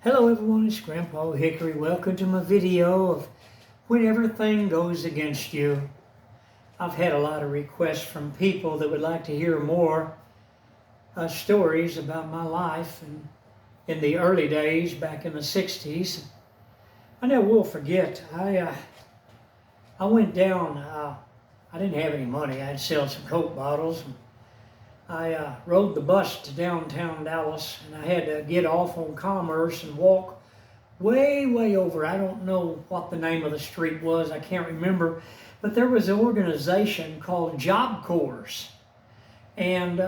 Hello everyone, it's Grandpa Hickory. Welcome to my video of when everything goes against you. I've had a lot of requests from people that would like to hear more stories about my life and in the early days back in the 60s. I never will forget, I went down, I didn't have any money. I had to sell some Coke bottles. I rode the bus to downtown Dallas, and I had to get off on Commerce and walk way over. I don't know what the name of the street was. I can't remember. But there was an organization called Job Corps. And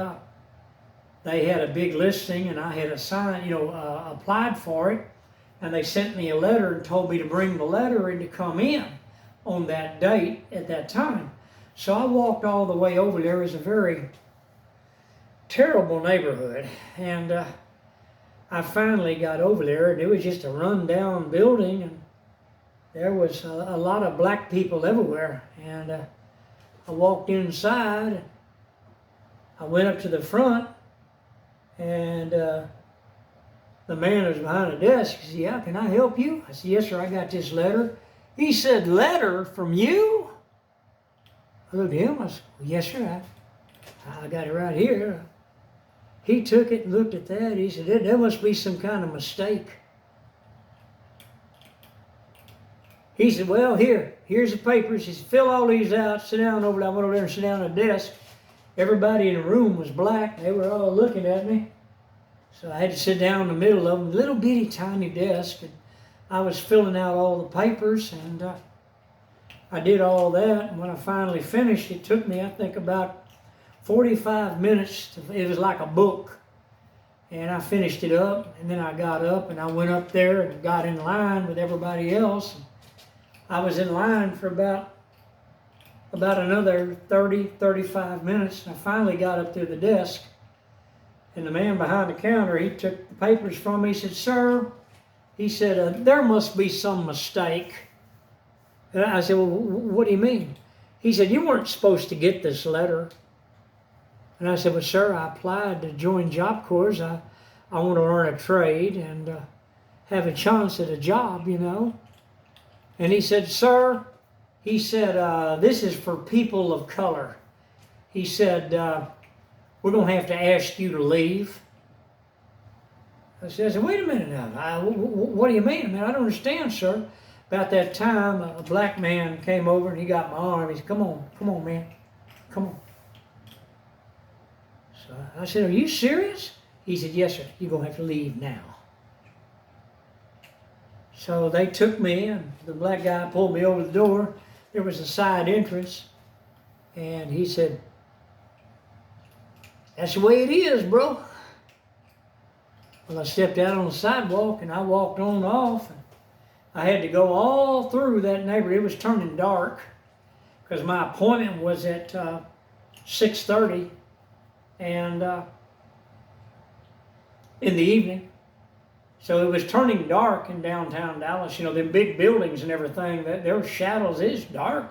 they had a big listing, and I had applied for it. And they sent me a letter and told me to bring the letter and to come in on that date at that time. So I walked all the way over there. It was a very terrible neighborhood, and I finally got over there, and it was just a run-down building, and there was a lot of black people everywhere. And I walked inside, I went up to the front, and the man was behind the desk. He said, "Yeah, can I help you?" I said, "Yes, sir, I got this letter." He said, "Letter from you?" I looked at him, I said, "Well, yes, sir, I got it right here." He took it and looked at that. He said, "There must be some kind of mistake." He said, "Well, here's the papers." He said, "Fill all these out, sit down over there." I went over there and sat down at the desk. Everybody in the room was black. They were all looking at me. So I had to sit down in the middle of them, little bitty tiny desk. And I was filling out all the papers, and I did all that. And when I finally finished, it took me, I think, about 45 minutes. It was like a book. And I finished it up, and then I got up and I went up there and got in line with everybody else. I was in line for about another 35 minutes. And I finally got up to the desk, and the man behind the counter, he took the papers from me. He said, "Sir," he said, "there must be some mistake." And I said, "Well, what do you mean?" He said, "You weren't supposed to get this letter." And I said, "Well, sir, I applied to join Job Corps. I want to learn a trade and have a chance at a job, you know." And he said, "Sir," he said, "this is for people of color." He said, "We're going to have to ask you to leave." I said, "Wait a minute now. What do you mean? I mean, I don't understand, sir." About that time, a black man came over and he got my arm. He said, come on, man, come on." So I said, "Are you serious?" He said, "Yes, sir. You're going to have to leave now." So they took me, and the black guy pulled me over the door. There was a side entrance, and he said, "That's the way it is, bro." Well, I stepped out on the sidewalk, and I walked on off. And I had to go all through that neighborhood. It was turning dark because my appointment was at 6:30. And in the evening. So it was turning dark in downtown Dallas. You know, the big buildings and everything, there were shadows. It's dark.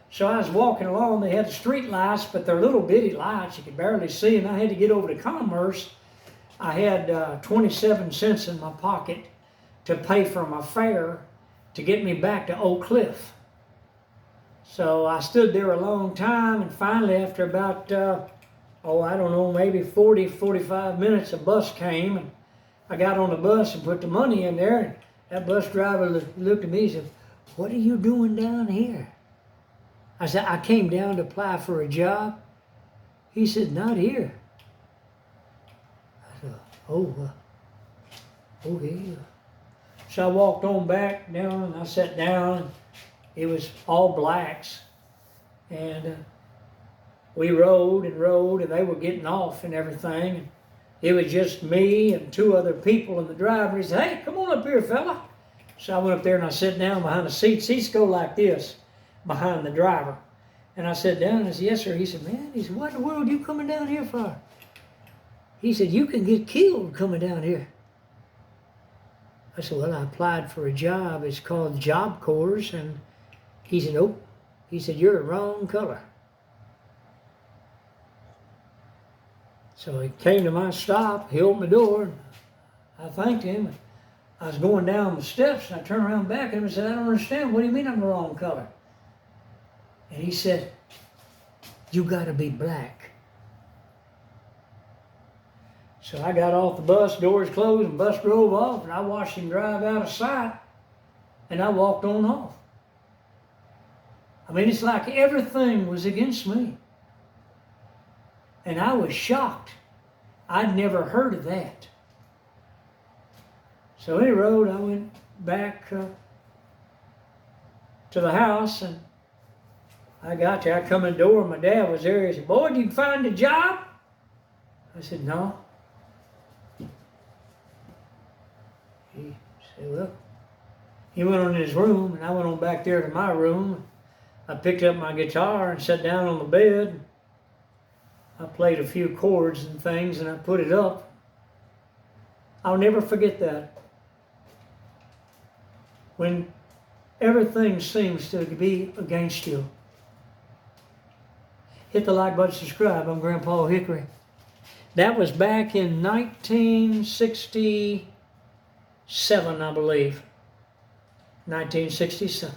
So I was walking along. They had the street lights, but they're little bitty lights. You could barely see. And I had to get over to Commerce. I had 27 cents in my pocket to pay for my fare to get me back to Oak Cliff. So I stood there a long time, and finally, after about I don't know, maybe 45 minutes, a bus came, and I got on the bus and put the money in there, and that bus driver looked at me and said, "What are you doing down here?" I said, "I came down to apply for a job." He said, "Not here." I said, okay. So I walked on back down, and I sat down, and it was all blacks, and we rode, and they were getting off and everything. And it was just me and two other people and the driver. He said, "Hey, come on up here, fella." So I went up there and I sat down behind the seat. Seats go like this behind the driver. And I sat down and I said, "Yes, sir." He said, "Man," he said, "what in the world are you coming down here for?" He said, "You can get killed coming down here." I said, "Well, I applied for a job. It's called Job Corps." And he said, "Nope." He said, "You're the wrong color." So he came to my stop, he opened the door, and I thanked him. I was going down the steps and I turned around back at him and said, I don't understand. What do you mean I'm the wrong color? And he said, you got to be black. So I got off the bus, doors closed, and the bus drove off, and I watched him drive out of sight, and I walked on off. I mean, it's like everything was against me. And I was shocked. I'd never heard of that. So any road, I went back to the house, and I got there. I come in the door, and my dad was there. He said, boy, did you find a job? I said, no. He said, well, he went on in his room, and I went on back there to my room. I picked up my guitar and sat down on the bed. I played a few chords and things, and I put it up. I'll never forget that. When everything seems to be against you. Hit the like button, subscribe. I'm Grandpa Hickory. That was back in 1967, I believe. 1967.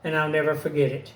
And I'll never forget it.